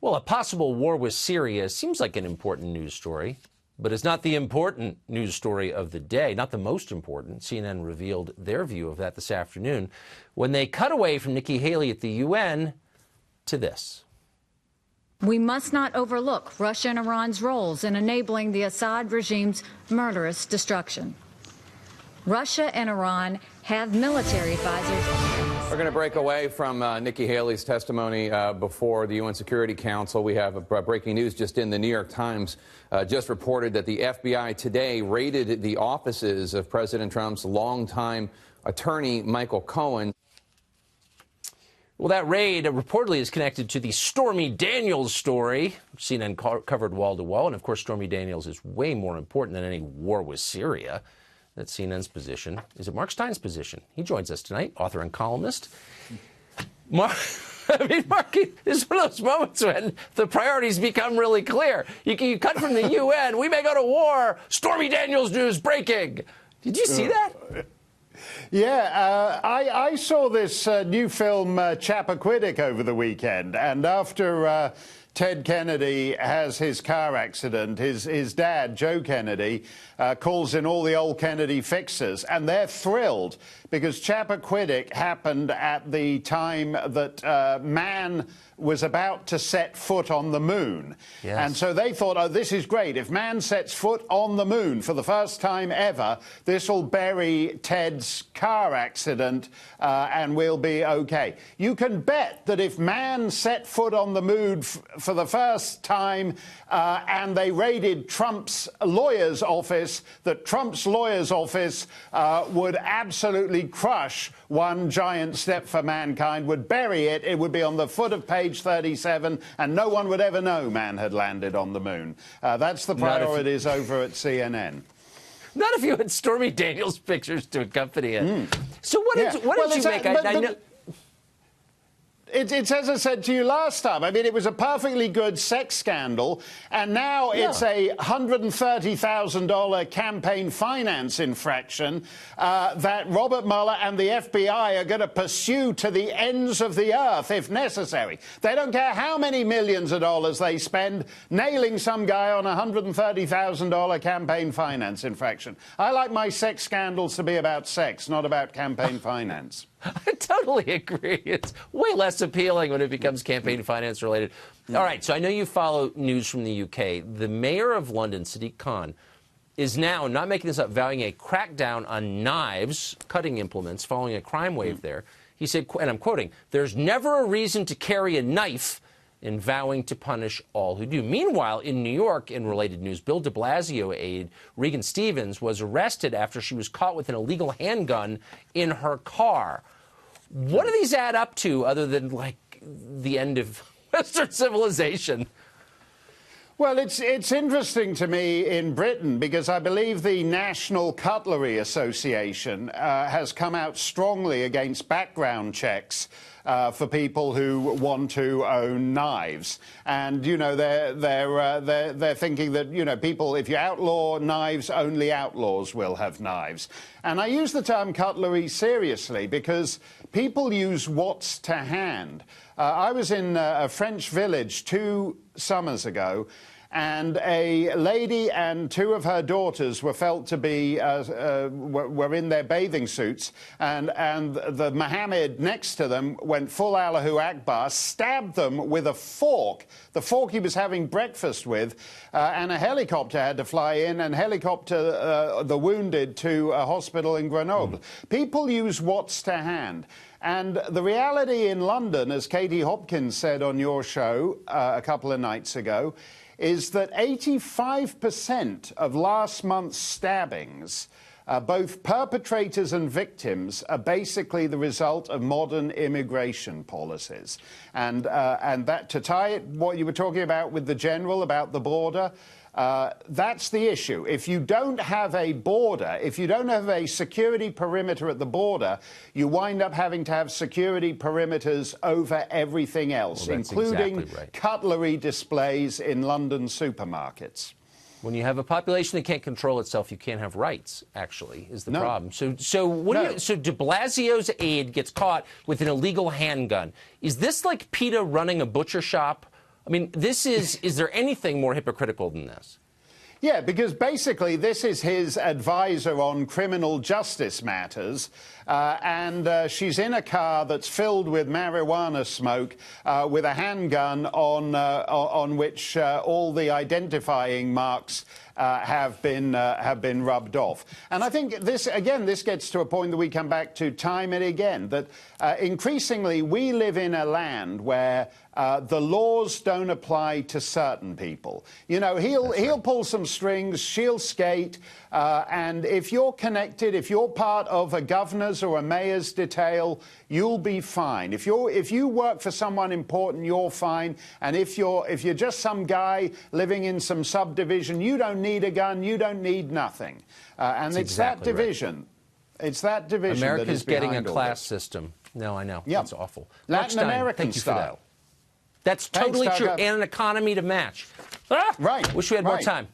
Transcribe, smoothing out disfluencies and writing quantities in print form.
Well, a possible war with Syria seems like an important news story, but it's not the important news story of the day, not the most important. CNN revealed their view of that this afternoon when they cut away from Nikki Haley at the UN to this. We must not overlook Russia and Iran's roles in enabling the Assad regime's murderous destruction. Russia and Iran have military advisors. We're going to break away from Nikki Haley's testimony before the UN Security Council. We have breaking news just in. The New York Times just reported that the FBI today raided the offices of President Trump's longtime attorney, Michael Cohen. Well, that raid reportedly is connected to the Stormy Daniels story, which CNN covered wall to wall. And, of course, Stormy Daniels is way more important than any war with Syria. That's CNN's position. Is it Mark Steyn's position? He joins us tonight, author and columnist. Mark, Mark, this is one of those moments when the priorities become really clear. You cut from the UN, we may go to war, Stormy Daniels news breaking. Did you see that? Yeah, I saw this new film, Chappaquiddick, over the weekend, and after Ted Kennedy has his car accident, his dad, Joe Kennedy, calls in all the old Kennedy fixers, and they're thrilled because Chappaquiddick happened at the time that man was about to set foot on the moon. Yes. And so they thought, oh, this is great. If man sets foot on the moon for the first time ever, this will bury Ted's car accident and we'll be okay. You can bet that if man set foot on the moon for the first time and they raided Trump's lawyer's office, that Trump's lawyer's office would absolutely crush one giant step for mankind, would bury it. It would be on the foot of page 37, and no one would ever know man had landed on the moon. That's the priorities over at CNN. Not if you had Stormy Daniels pictures to accompany it. So what did you make? I know. It's as I said to you last time. I mean, it was a perfectly good sex scandal, and now it's a $130,000 campaign finance infraction that Robert Mueller and the FBI are going to pursue to the ends of the earth if necessary. They don't care how many millions of dollars they spend nailing some guy on a $130,000 campaign finance infraction. I like my sex scandals to be about sex, not about campaign finance. I totally agree. It's way less appealing when it becomes campaign finance related. All right, so I know you follow news from the UK. The mayor of London, Sadiq Khan, is now, not making this up, vowing a crackdown on knives, cutting implements, following a crime wave there. He said, and I'm quoting, "There's never a reason to carry a knife," in vowing to punish all who do. Meanwhile, in New York, in related news, Bill de Blasio aide Regan Stevens was arrested after she was caught with an illegal handgun in her car. What do these add up to other than, like, the end of Western civilization? Well, it's interesting to me in Britain because I believe the National Cutlery Association has come out strongly against background checks for people who want to own knives, and you know they're thinking that people, if you outlaw knives, only outlaws will have knives. And I use the term cutlery seriously because people use what's to hand. I was in a French village 2 summers ago, and a lady and 2 of her daughters were felt to be were in their bathing suits, and the Mohammed next to them went full Allahu Akbar, stabbed them with a fork, the fork he was having breakfast with, and a helicopter had to fly in and helicopter the wounded to a hospital in Grenoble. People use what's to hand. And the reality in London, as Katie Hopkins said on your show a couple of nights ago, is that 85% of last month's stabbings, both perpetrators and victims, are basically the result of modern immigration policies. And that, to tie it, what you were talking about with the general about the border, that's the issue. If you don't have a border, if you don't have a security perimeter at the border, you wind up having to have security perimeters over everything else, including cutlery displays in London supermarkets. When you have a population that can't control itself, you can't have rights, actually, is the problem. So de Blasio's aide gets caught with an illegal handgun. Is this like PETA running a butcher shop I mean, is there anything more hypocritical than this? Yeah, because basically this is his advisor on criminal justice matters, and she's in a car that's filled with marijuana smoke with a handgun on which all the identifying marks have been rubbed off. And I think this gets to a point that we come back to time and again, that increasingly we live in a land where the laws don't apply to certain people. You know, he'll pull some strings, she'll skate, and if you're connected, if you're part of a governor's or a mayor's detail, you'll be fine. If you work for someone important, you're fine. And if you're just some guy living in some subdivision, you don't need a gun, you don't need nothing. And it's exactly that division. Right. It's that division. America's that is getting a class this. system. No, I know. Yep. It's awful. Latin American style. That's totally Thanks, true. Tucker. And an economy to match. Right. Wish we had more time.